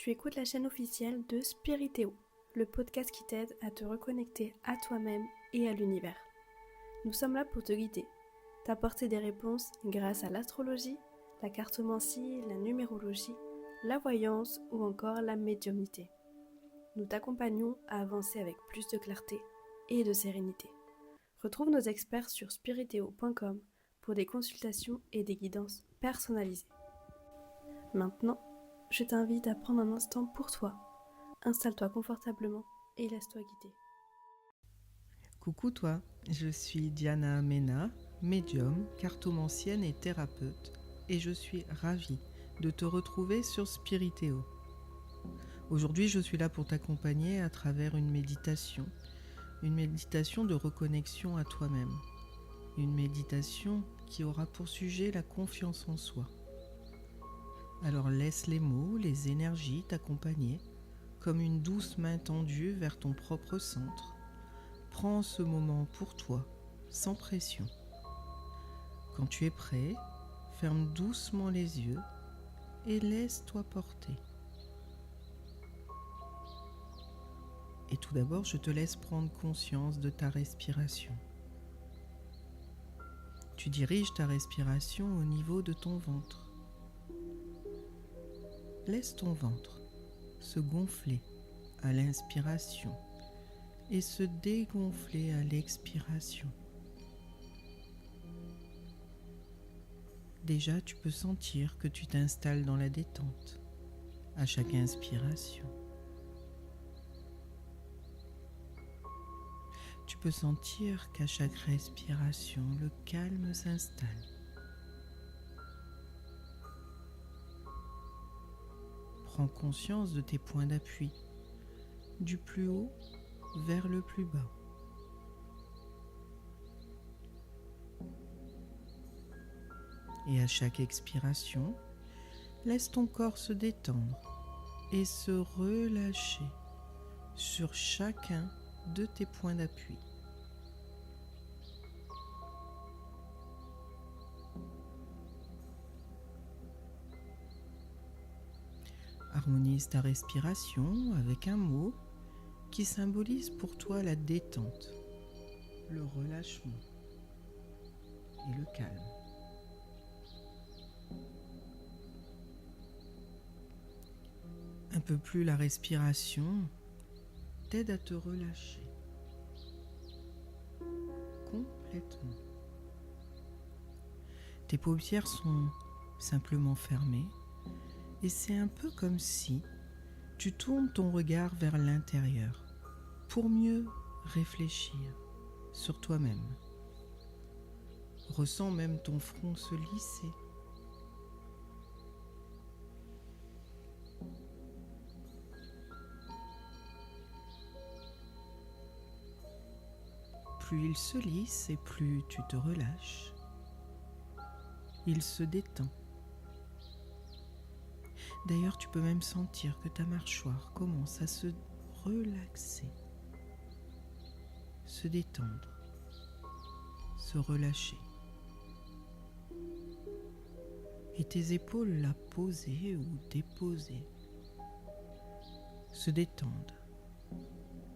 Tu écoutes la chaîne officielle de Spiritéo, le podcast qui t'aide à te reconnecter à toi-même et à l'univers. Nous sommes là pour te guider, t'apporter des réponses grâce à l'astrologie, la cartomancie, la numérologie, la voyance ou encore la médiumnité. Nous t'accompagnons à avancer avec plus de clarté et de sérénité. Retrouve nos experts sur spiritéo.com pour des consultations et des guidances personnalisées. Maintenant, je t'invite à prendre un instant pour toi. Installe-toi confortablement et laisse-toi guider. Coucou toi, je suis Diana Mena, médium, cartomancienne et thérapeute, et je suis ravie de te retrouver sur Spiritéo. Aujourd'hui, je suis là pour t'accompagner à travers une méditation de reconnexion à toi-même, une méditation qui aura pour sujet la confiance en soi. Alors laisse les mots, les énergies t'accompagner comme une douce main tendue vers ton propre centre. Prends ce moment pour toi, sans pression. Quand tu es prêt, ferme doucement les yeux et laisse-toi porter. Et tout d'abord, je te laisse prendre conscience de ta respiration. Tu diriges ta respiration au niveau de ton ventre. Laisse ton ventre se gonfler à l'inspiration et se dégonfler à l'expiration. Déjà, tu peux sentir que tu t'installes dans la détente à chaque inspiration. Tu peux sentir qu'à chaque respiration, le calme s'installe. Prends conscience de tes points d'appui, du plus haut vers le plus bas. Et à chaque expiration, laisse ton corps se détendre et se relâcher sur chacun de tes points d'appui. Harmonise ta respiration avec un mot qui symbolise pour toi la détente, le relâchement et le calme. Un peu plus la respiration t'aide à te relâcher complètement. Tes paupières sont simplement fermées et c'est un peu comme si tu tournes ton regard vers l'intérieur pour mieux réfléchir sur toi-même. Ressens même ton front se lisser. Plus il se lisse et plus tu te relâches, il se détend. D'ailleurs, tu peux même sentir que ta mâchoire commence à se relaxer, se détendre, se relâcher. Et tes épaules là posées ou déposées se détendent,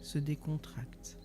se décontractent.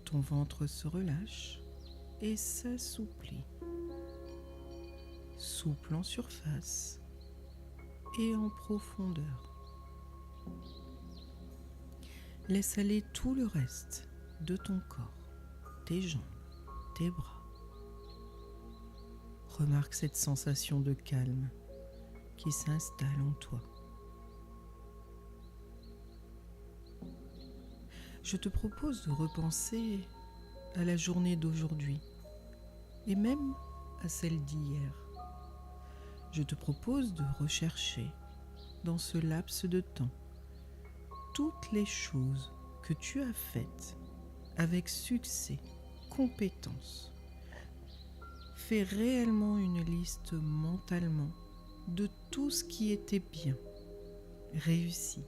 Ton ventre se relâche et s'assouplit. Souple en surface et en profondeur. Laisse aller tout le reste de ton corps, tes jambes, tes bras. Remarque cette sensation de calme qui s'installe en toi. Je te propose de repenser à la journée d'aujourd'hui et même à celle d'hier. Je te propose de rechercher dans ce laps de temps toutes les choses que tu as faites avec succès, compétence. Fais réellement une liste mentalement de tout ce qui était bien, réussi.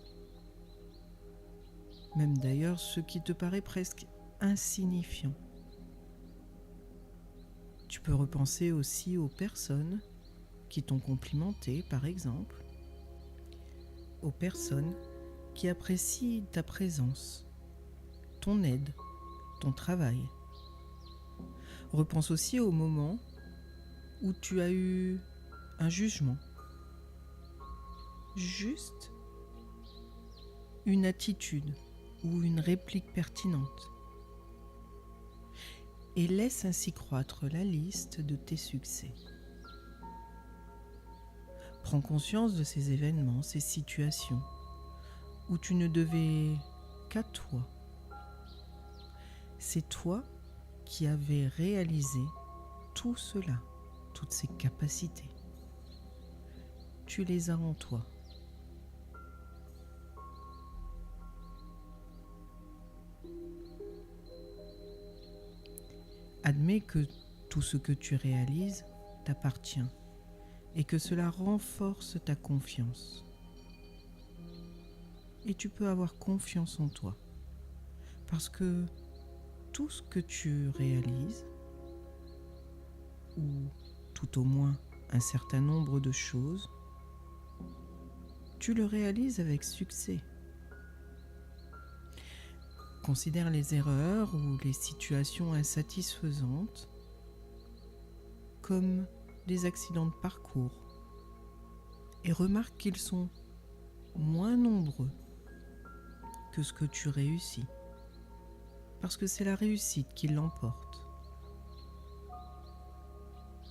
Même d'ailleurs ce qui te paraît presque insignifiant. Tu peux repenser aussi aux personnes qui t'ont complimenté, par exemple, aux personnes qui apprécient ta présence, ton aide, ton travail. Repense aussi au moment où tu as eu un jugement, juste une attitude ou une réplique pertinente, et laisse ainsi croître la liste de tes succès. Prends conscience de ces événements, ces situations où tu ne devais qu'à toi. C'est toi qui avais réalisé tout cela, toutes ces capacités. Tu les as en toi. Admets que tout ce que tu réalises t'appartient et que cela renforce ta confiance. Et tu peux avoir confiance en toi parce que tout ce que tu réalises, ou tout au moins un certain nombre de choses, tu le réalises avec succès. Considère les erreurs ou les situations insatisfaisantes comme des accidents de parcours et remarque qu'ils sont moins nombreux que ce que tu réussis, parce que c'est la réussite qui l'emporte.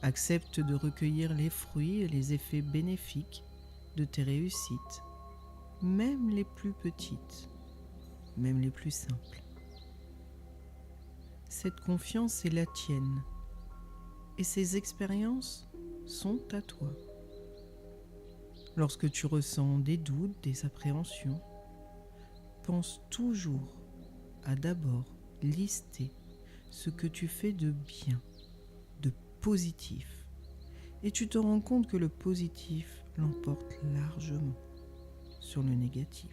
Accepte de recueillir les fruits et les effets bénéfiques de tes réussites, même les plus petites, même les plus simples. Cette confiance est la tienne et ces expériences sont à toi. Lorsque tu ressens des doutes, des appréhensions, pense toujours à d'abord lister ce que tu fais de bien, de positif, et tu te rends compte que le positif l'emporte largement sur le négatif.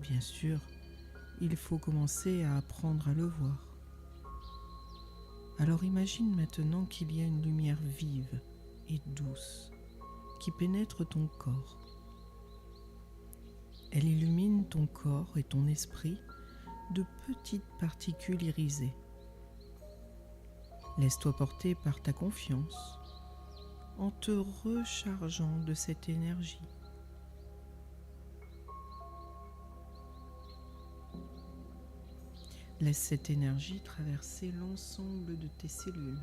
Bien sûr, il faut commencer à apprendre à le voir. Alors imagine maintenant qu'il y a une lumière vive et douce qui pénètre ton corps. Elle illumine ton corps et ton esprit de petites particules irisées. Laisse-toi porter par ta confiance en te rechargeant de cette énergie. Laisse cette énergie traverser l'ensemble de tes cellules.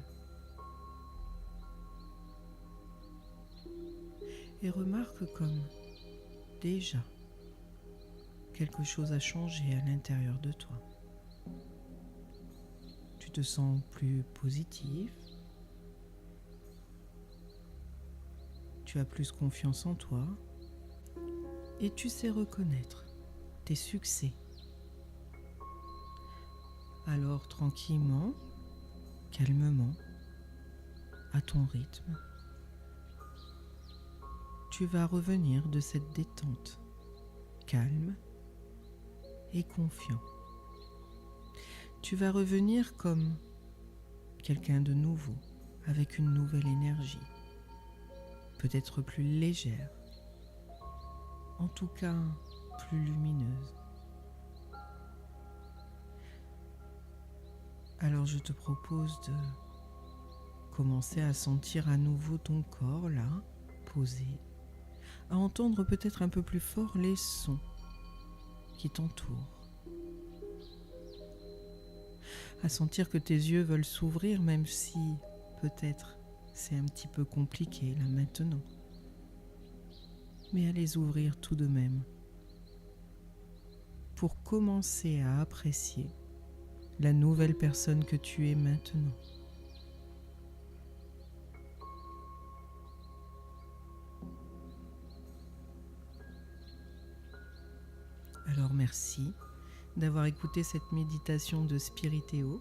Et remarque comme déjà quelque chose a changé à l'intérieur de toi. Tu te sens plus positif. Tu as plus confiance en toi. Et tu sais reconnaître tes succès. Alors tranquillement, calmement, à ton rythme, tu vas revenir de cette détente, calme et confiant. Tu vas revenir comme quelqu'un de nouveau, avec une nouvelle énergie, peut-être plus légère, en tout cas plus lumineuse. Alors je te propose de commencer à sentir à nouveau ton corps là, posé, à entendre peut-être un peu plus fort les sons qui t'entourent, à sentir que tes yeux veulent s'ouvrir même si peut-être c'est un petit peu compliqué là maintenant, mais à les ouvrir tout de même pour commencer à apprécier la nouvelle personne que tu es maintenant. Alors merci d'avoir écouté cette méditation de Spiritéo.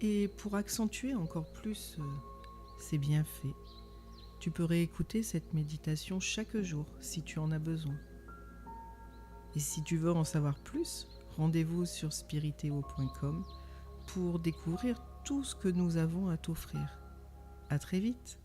Et pour accentuer encore plus ces bienfaits, tu peux réécouter cette méditation chaque jour si tu en as besoin. Et si tu veux en savoir plus, rendez-vous sur spiriteo.com pour découvrir tout ce que nous avons à t'offrir. À très vite!